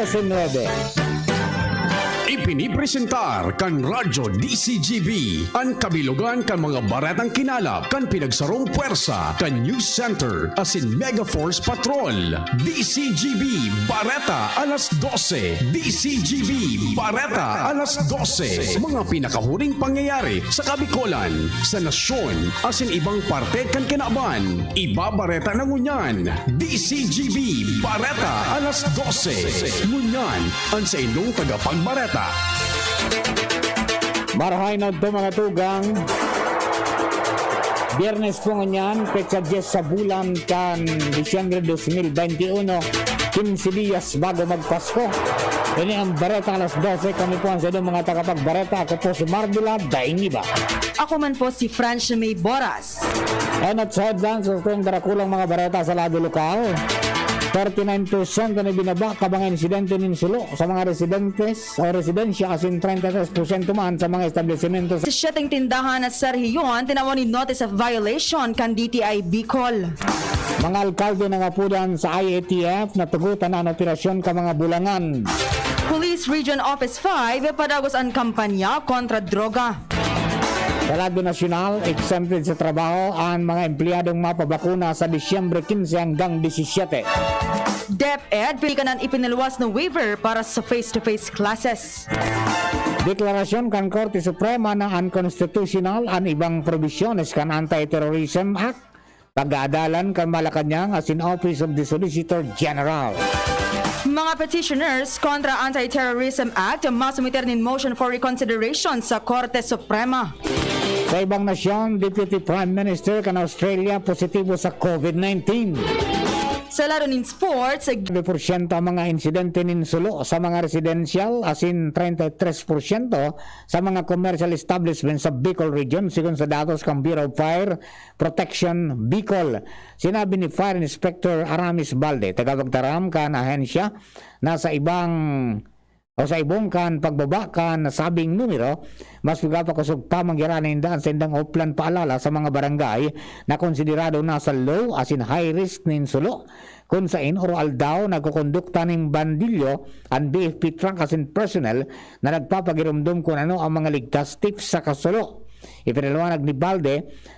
13:09. Ipinipresentar kan Radyo DZGB ang kabilugan kan mga baretang kinalap kan pinagsarong puwersa kan News Center asin Mega Force Patrol. DZGB Bareta alas 12. DZGB Bareta alas 12. Mga pinakahuring pangyayari sa Kabikolan, sa nasyon asin ibang parte kan kinaban. Ibabareta na ngunyan. DZGB Bareta alas 12. Ngunyan ang sa inyong tagapagbareta. Marahay na ito mga tugang. Biyernes po nganyan, petsa 10 sa bulan kan Disyembre 2021, 15 días bago magpasko. Ini ang Bareta alas 12. Kami po ang sa mga tagapagbareta. Ako po si Mardula Dainiba. Ako man po si Francia Mae Borras. And at sa headlines, sa itong darakulang mga bareta sa lado lokal, 39% na binaba ka mga insidente ninsulo sa mga residentes o residensya asin 33% man sa mga establishmento. Sa siyeteng tindahan at Sarhiyon, tinawan ni Notice of Violation kan DTI Bicol. Mga alkalde na ngapudan sa IATF na tugutan ang operasyon ka mga bulangan. Police Region Office 5 padagos ang kampanya kontra droga. Sa lado nasyonal, exempted sa trabaho ang mga empleyadong mapabakuna sa Disyembre 15 hanggang 17. DepEd, pilikanan ipinilwas na waiver para sa face-to-face classes. Deklarasyon kan Korte Suprema na unconstitutional ang ibang provisiones kan Anti-Terrorism Act. Pag-aadalan kan Malacanang as in Office of the Solicitor General. Mga petitioners kontra Anti-Terrorism Act masumiter nin motion for reconsideration sa Korte Suprema. Sa ibang nasyon, Deputy Prime Minister kan Australia positibo sa COVID-19. Sa laro nin sports, 20% ang mga insidente ninsulo sa mga residential asin 33% sa mga commercial establishments sa Bicol Region sigon sa datos kang Bureau of Fire Protection Bicol. Sinabi ni Fire Inspector Aramis Balde, tagapagtaram kan ahensya na sa ibong kan pagbaba kan nasabing numero, mas pagpapakusog pa manggiranin daan sa indang oplan paalala sa mga barangay na konsiderado na sa low asin high risk ninsulo kung sa oral daw nagkukondukta ng bandilyo ang BFP truck asin personnel na nagpapagirumdum kung ano ang mga ligtas tips sa kasulo. Ipinaliwanag ni Balde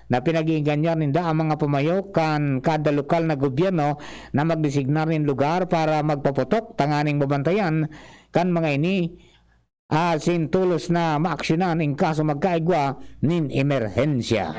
na pinag-iinganyan ninda ang mga pamayo kan kada lokal na gobyerno na magdesignar ng lugar para magpaputok tanganing babantayan kan mga ini asin tulos na maaksyonan in kaso magkaigwa nin emerhensya.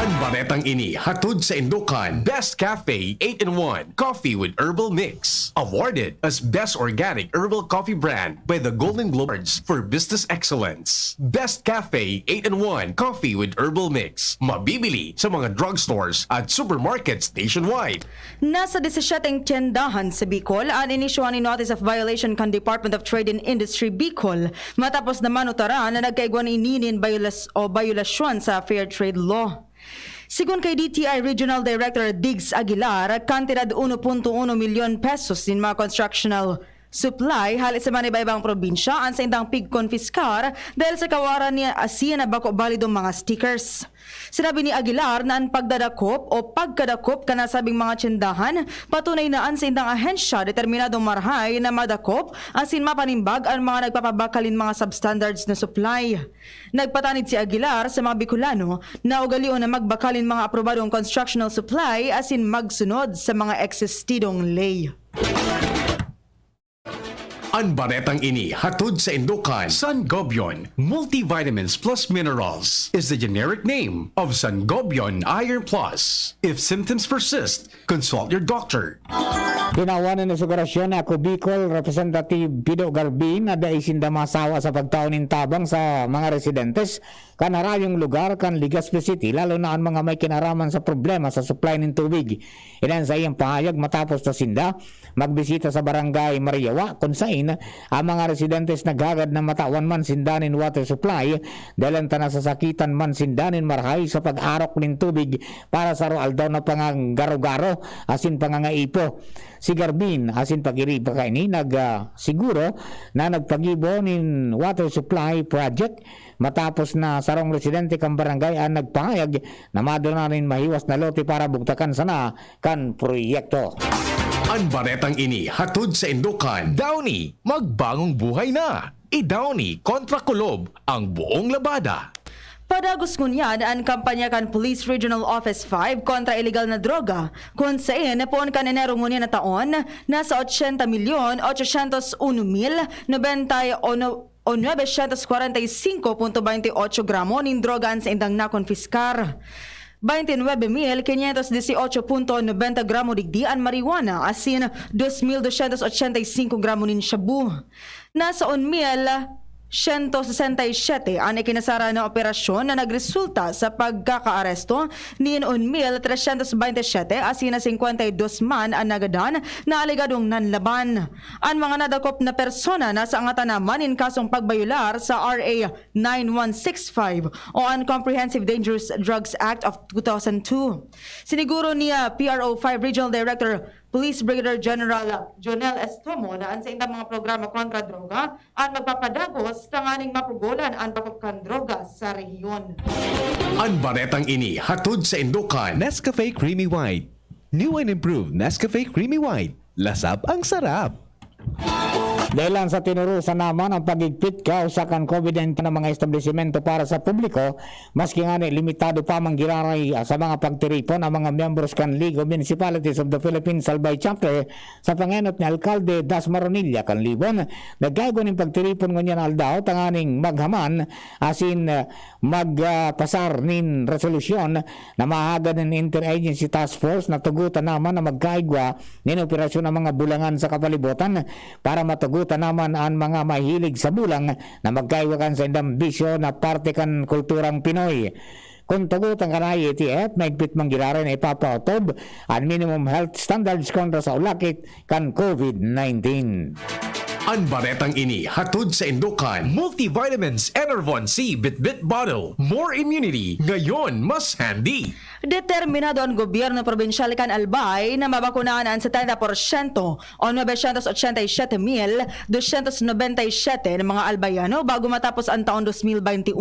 Ang baretang ini hatod sa Indukan Best Cafe 8-in-1 Coffee with Herbal Mix. Awarded as Best Organic Herbal Coffee Brand by the Golden Globes for Business Excellence. Best Cafe 8-in-1 Coffee with Herbal Mix. Mabibili sa mga drugstores at supermarkets nationwide. nasa 17 tiendahan sa Bicol ang inisyuhan ni Notice of Violation kan Department of Trade and Industry Bicol matapos naman utaran na nagkaigwan ininin violasyon sa Fair Trade Law. Sigun kay DTI Regional Director Diggs Aguilar, kantidad 1.1 milyon pesos din mga constructional supply halit sa mga iba-ibang probinsya ang sa indang pig-confiscar dahil sa kawaran niya asiya na bako balidong mga stickers. Sinabi ni Aguilar na ang pagdadakop o pagkadakop ka nasabing mga tsindahan patunay na ang sa indang ahensya determinadong marhay na madakop asin mapanimbag ang mga nagpapabakalin mga substandards na supply. Nagpatanid si Aguilar sa mga Bicolano na ugalion na magbakalin mga aprobadong constructional supply asin magsunod sa mga existidong lay. Ang baretang ini hatod sa Indukan Sangobion Multivitamins Plus Minerals is the generic name of Sangobion Iron Plus. If symptoms persist, consult your doctor. Tinawanan ng sugarasyon na ako Bicol Representative Pido Garbin na daisin damasawa sa pagtaunin tabang sa mga residentes kanarayong lugar kan Legazpi City lalo na ang mga may kinaraman sa problema sa supply ng tubig. Ilan sa iyang pahayag matapos na sinda magbisita sa barangay Mariawa kung saan ang mga residentes naghagad na matawan man sindanin water supply dahil ang nasasakitan man sindanin marhay sa pag-arok ng tubig para sa roal daw na pangagaro-garo asin pangangaipo. Si Garbin asin pag-iri pa kaini siguro na nagpagibo ng water supply project matapos na sarong residente kang barangay ang nagpahayag na maduna rin mahiwas na lote para bugtakan sana kan proyekto. Ang baretang ini hatod sa Indukan. Downy, magbagong buhay na. I-Downy kontra kulob ang buong labada. Padagos ngunyan ang kampanya kan Police Regional Office 5 kontra illegal na droga kung saan napon kan Enero ngunyan na taon nasa 80,891,945.28 gramo ning droga sa indang nakonfiskar. 29,518.90 gramo digdi ang marijuana asin 2,285 gramo nin shabu. Nasa 1,167 ang ikinasara na operasyon na nagresulta sa pagkakaaresto ni 1,327 asin na 52 man ang nagadan na aligadong nanlaban. Ang mga nadakop na persona nasa angatan naman in kasong pagbayular sa RA 9165 o Uncomprehensive Dangerous Drugs Act of 2002. Siniguro niya PRO 5 Regional Director Police Brigadier General Jonel Estomo na sa indang mga programa kontra droga at magpapadagos tanganing mapugolan ang bakopkan droga sa rehiyon. Ang baretang ini hatod sa Indukan. Nescafe Creamy White. New and improved Nescafe Creamy White. Lasap ang sarap. Dahilan sa tinurusan naman ang pagigpit kausakan COVID-19 ng mga establishmento para sa publiko, maski nga limitado pa manggiraray sa mga pagtiripon ang mga members kan League of Municipalities of the Philippines Albay Chapter sa pangenot ni Alcalde Das Maronilla kan Libon. Nagkaigo ng pagtiripon ngunyan aldaw tanganing maghaman asin magpasar nin resolusyon na mahagad ng Interagency Task Force na tugutan naman na magkaigwa nin operasyon ng mga bulangan sa kapalibutan para matugutan naman ang mga mahilig sa bulang na magkaiwakan sa indambisyo na parte kan kulturang Pinoy. Kung tugutan ka na ETF, maigpit manggiraran na ipapautob ang minimum health standards kontra sa ulakit kan COVID-19. Ang baretang ini hatod sa Indukan. Multivitamins Enervon C Bit-Bit Bottle. More immunity. Ngayon, mas handy. Determinado ang gobyerno probinsyal kan Albay na mabakunahan ang 70% o 987,297 ng mga Albayano bago matapos ang taon 2021.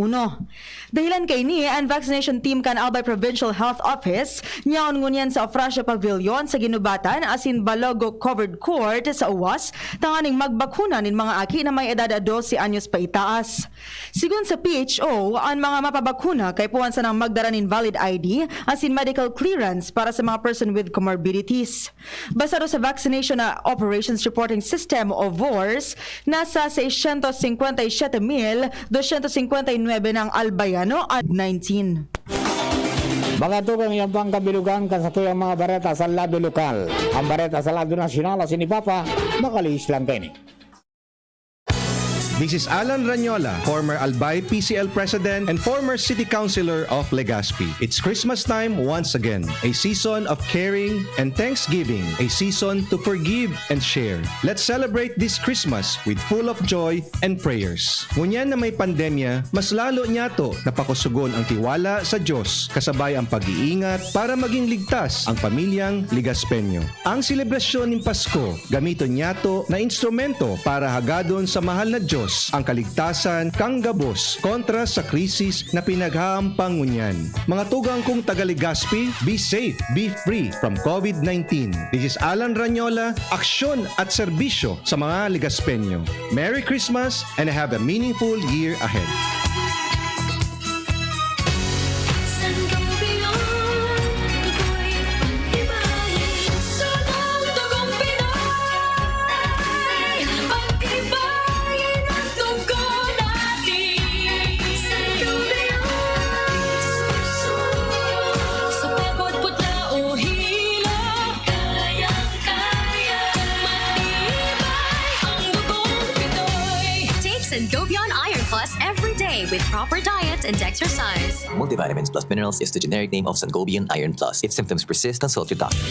Dahilan kay ni ang vaccination team kan Albay Provincial Health Office nyaon ngunyan sa Francia Pavilion sa Ginubatan asin Balogo Covered Court sa UWAS tanganing magbakuna nin mga aki na may edad 12 anyos pa itaas. Sigun sa PHO, ang mga mapabakuna kay puwan sa nang magdara nin valid ID asin medical clearance para sa mga person with comorbidities. Basado sa Vaccination Operations Reporting System o VORS, nasa 657,259 ng Albayano at 19. Mga tugang yung pang kabilugan kan sa tuyang mga bareta sa lado lokal. Ang bareta sa lado nasyonal asin ni Papa, makalis lang kayo ni. This is Alan Ranyola, former Albay PCL President and former City Councilor of Legazpi. It's Christmas time once again. A season of caring and thanksgiving. A season to forgive and share. Let's celebrate this Christmas with full of joy and prayers. Ngunyan na may pandemya, mas lalo niya to napakusugon ang tiwala sa Diyos kasabay ang pag-iingat para maging ligtas ang pamilyang Ligaspeño. Ang selebrasyon ng Pasko, gamiton niya to na instrumento para hagadon sa mahal na Diyos ang kaligtasan kang gabos kontra sa krisis na pinaghahampangunyan. Mga tugang kong taga-Legazpi, be safe, be free from COVID-19. This is Alan Ranyola, aksyon at serbisyo sa mga Ligaspeño. Merry Christmas and have a meaningful year ahead. With proper diet and exercise. Multivitamins plus minerals is the generic name of Sangobion Iron Plus. If symptoms persist, consult your doctor.